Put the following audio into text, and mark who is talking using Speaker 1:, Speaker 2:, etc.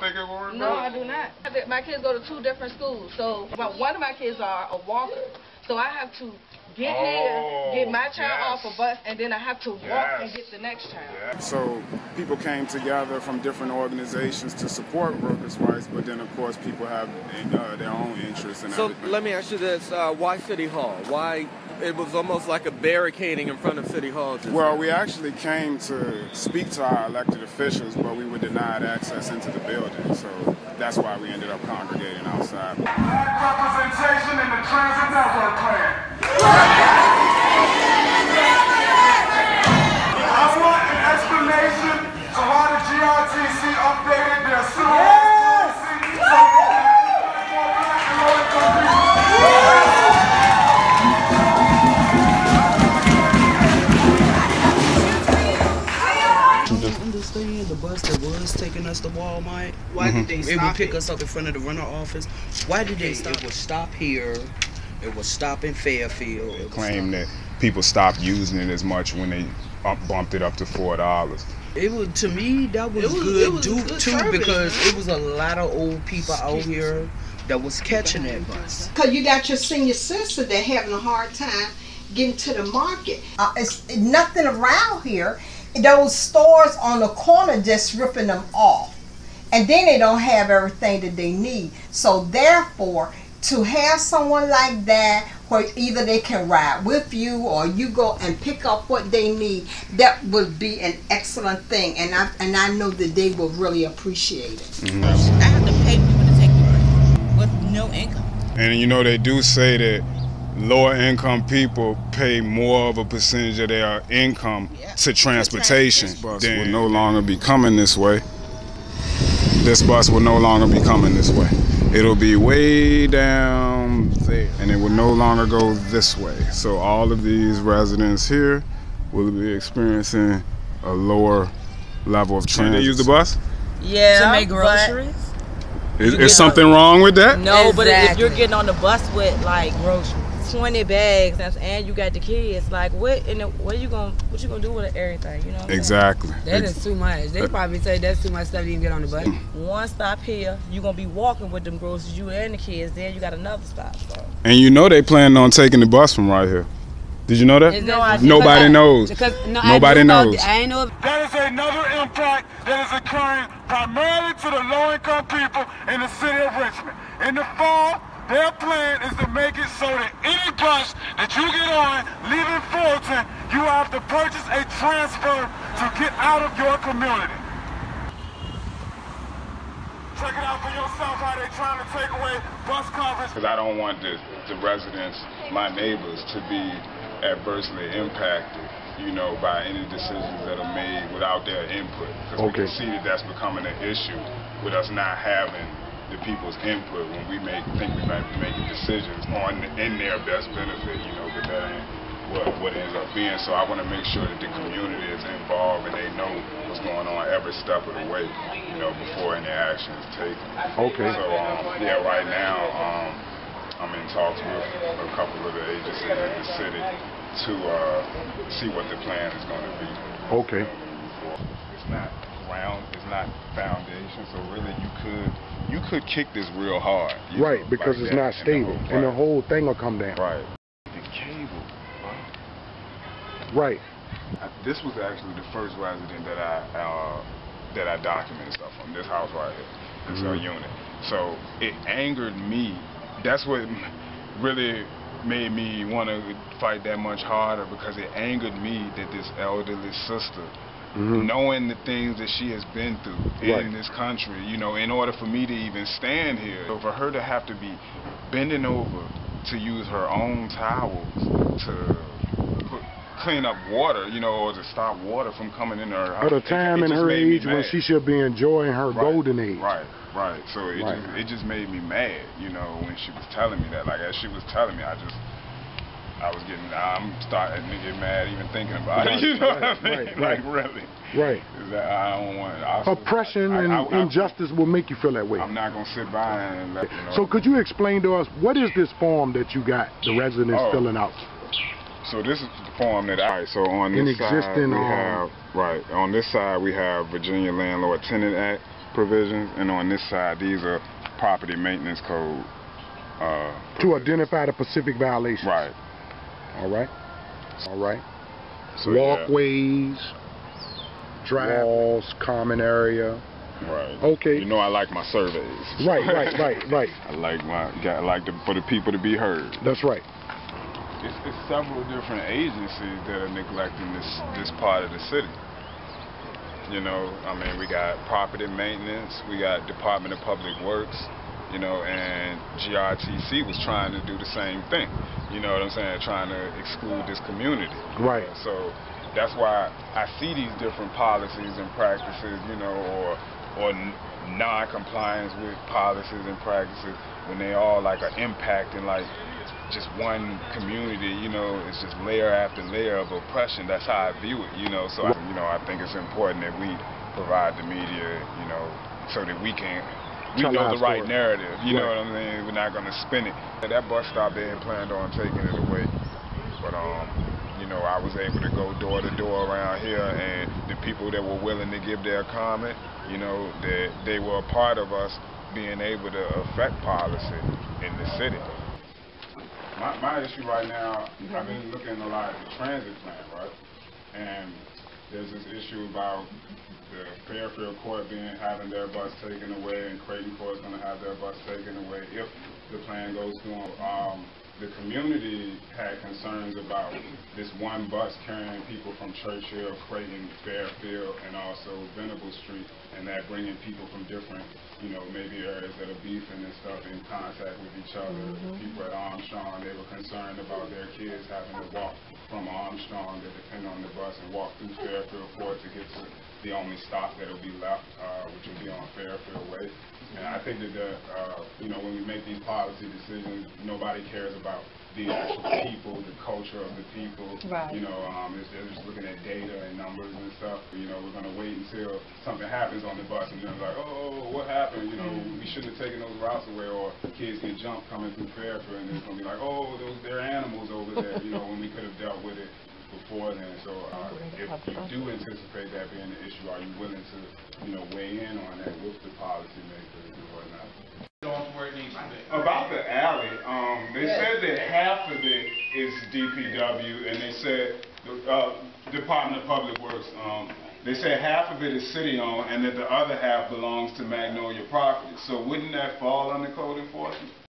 Speaker 1: think it will?
Speaker 2: No, I do not. My kids go to 2 different schools, so one of my kids are a walker. So I have to get here, get my child off a bus, and then I have to walk and get the next child.
Speaker 1: So people came together from different organizations to support workers' rights, but then of course people have their own interests and everything.
Speaker 3: So let me ask you this, why City Hall? Why it was almost like a barricading in front of City Hall?
Speaker 1: Well, we actually came to speak to our elected officials, but we were denied access into the building, so that's why we ended up congregating outside.
Speaker 4: Black representation in the transit network plan. I want an explanation of why the GRTC updated their civil rights policy so they can impact more black and low-income people.
Speaker 5: Understand the bus that was taking us to Walmart. Why did they stop? It would pick us up in front of the rental office. Why did they stop? It would stop here. It would stop in Fairfield.
Speaker 1: They claimed that people stopped using it as much when they bumped it up to $4.
Speaker 5: It was, to me, that was good too, because it was a lot of old people out here that was catching that bus.
Speaker 6: Because you got your senior citizen that having a hard time getting to the market. It's nothing around here. Those stores on the corner just ripping them off, and then they don't have everything that they need. So therefore, to have someone like that where either they can ride with you or you go and pick up what they need, that would be an excellent thing, and I know that they will really appreciate it.
Speaker 7: I have to pay people to take me with no income.
Speaker 1: And you know, they do say that lower income people pay more of a percentage of their income to transportation. This bus will no longer be coming this way. This bus will no longer be coming this way. It'll be way down there, and it will no longer go this way. So all of these residents here will be experiencing a lower level of transit. They use the bus?
Speaker 7: Yeah,
Speaker 8: to make groceries.
Speaker 1: Is something wrong with that?
Speaker 7: No, exactly. But if you're getting on the bus with like groceries, 20 bags, and you got the kids, like what you gonna do with everything, you know?
Speaker 1: Exactly.
Speaker 8: That is too much. They probably say that's too much stuff to even get on the bus.
Speaker 7: One stop here, you're gonna be walking with them groceries, you and the kids, then you got another stop. So.
Speaker 1: And you know they planning on taking the bus from right here. Did you know that? Nobody knows. Nobody knows.
Speaker 8: I ain't know.
Speaker 4: That is another impact that is occurring primarily to the low-income people in the city of Richmond. In the fall, their plan is to make it so that any bus that you get on leaving Fulton, you have to purchase a transfer to get out of your community. Check it out for yourself how they're trying to take away bus coverage. Because I don't want the residents, my neighbors, to be adversely impacted, you know, by any decisions that are made without their input. Because we can see that that's becoming an issue with us not having the people's input when we think we might be making decisions in their best benefit, you know, but that ain't what it ends up being. So I want to make sure that the community is involved and they know what's going on every step of the way, you know, before any action is taken. So yeah, right now I'm in talks with a couple of the agencies in the city to see what the plan is going to be. It's not round, it's not foundation, so really you could kick this real hard.
Speaker 9: Right, because it's not stable, and the whole thing will come down.
Speaker 1: Right. The cable.
Speaker 9: Right.
Speaker 1: This was actually the first resident that I documented stuff from, this house right here, this unit. So it angered me. That's what really made me want to fight that much harder, because it angered me that this elderly sister, knowing the things that she has been through in this country, you know, in order for me to even stand here, so for her to have to be bending over to use her own towels to clean up water, you know, or to stop water from coming into her house.
Speaker 9: At a time in her age when she should be enjoying her golden age.
Speaker 1: Right. So it just made me mad, you know, when she was telling me that. Like, as she was telling me, I'm starting to get mad even thinking about it. You know what I mean? Like, really.
Speaker 9: Right.
Speaker 1: I don't want it.
Speaker 9: Oppression and injustice will make you feel that way.
Speaker 1: I'm not going to sit by and let you know.
Speaker 9: So could you explain to us, what is this form that you got the residents filling out?
Speaker 1: So this is the form that so on this side we have, on this side we have Virginia Landlord Tenant Act,
Speaker 4: provisions, and on this side, these are property maintenance code.
Speaker 9: To identify the specific violations.
Speaker 4: Right.
Speaker 9: All right. All right.
Speaker 4: So,
Speaker 9: walkways, drive walls, common area.
Speaker 4: Right.
Speaker 9: Okay.
Speaker 4: You know I like my surveys.
Speaker 9: Right.
Speaker 4: I like for the people to be heard.
Speaker 9: That's right.
Speaker 4: It's several different agencies that are neglecting this part of the city. You know, I mean, we got property maintenance, we got Department of Public Works, you know, and GRTC was trying to do the same thing. You know what I'm saying? Trying to exclude this community.
Speaker 9: Right.
Speaker 4: So that's why I see these different policies and practices, you know, or non-compliance with policies and practices when they all like are impacting like just one community. You know, it's just layer after layer of oppression. That's how I view it, you know. So I think it's important that we provide the media, you know, so that we know the right narrative. You know what I mean? We're not gonna spin it. That bus stop, they had planned on taking it away, but you know, I was able to go door to door around here, and the people that were willing to give their comment, you know, that they were a part of us being able to affect policy in the city. My issue right now, I've been looking a lot at the transit plan, right? And there's this issue about the Fairfield Court having their bus taken away, and Creighton Court is going to have their bus taken away if the plan goes through. The community had concerns about this one bus carrying people from Churchill, Creighton, Fairfield, and also Venable Street, and that bringing people from different, you know, maybe areas that are beefing and stuff in contact with each other. People at Armstrong, they were concerned about their kids having to walk from Armstrong to depend on the bus and walk through Fairfield Court to get to the only stop that will be left, which will be on Fairfield Way. And I think that you know, when we make these policy decisions, nobody cares about the actual people, the culture of the people. Right. You know, they're just looking at data and numbers and stuff. You know, we're going to wait until something happens on the bus and then like, oh, what happened? You know, we shouldn't have taken those routes away, or kids get jumped coming through Fairfield, and it's going to be like, oh, they're animals over there, you know, when we could have dealt with it before then. So if you do anticipate that being an issue, are you willing to, you know, weigh in on that with the policymakers and whatnot? About the alley, they said that half of it is DPW, and they said the Department of Public Works. They said half of it is city-owned, and that the other half belongs to Magnolia Properties. So wouldn't that fall under code enforcement?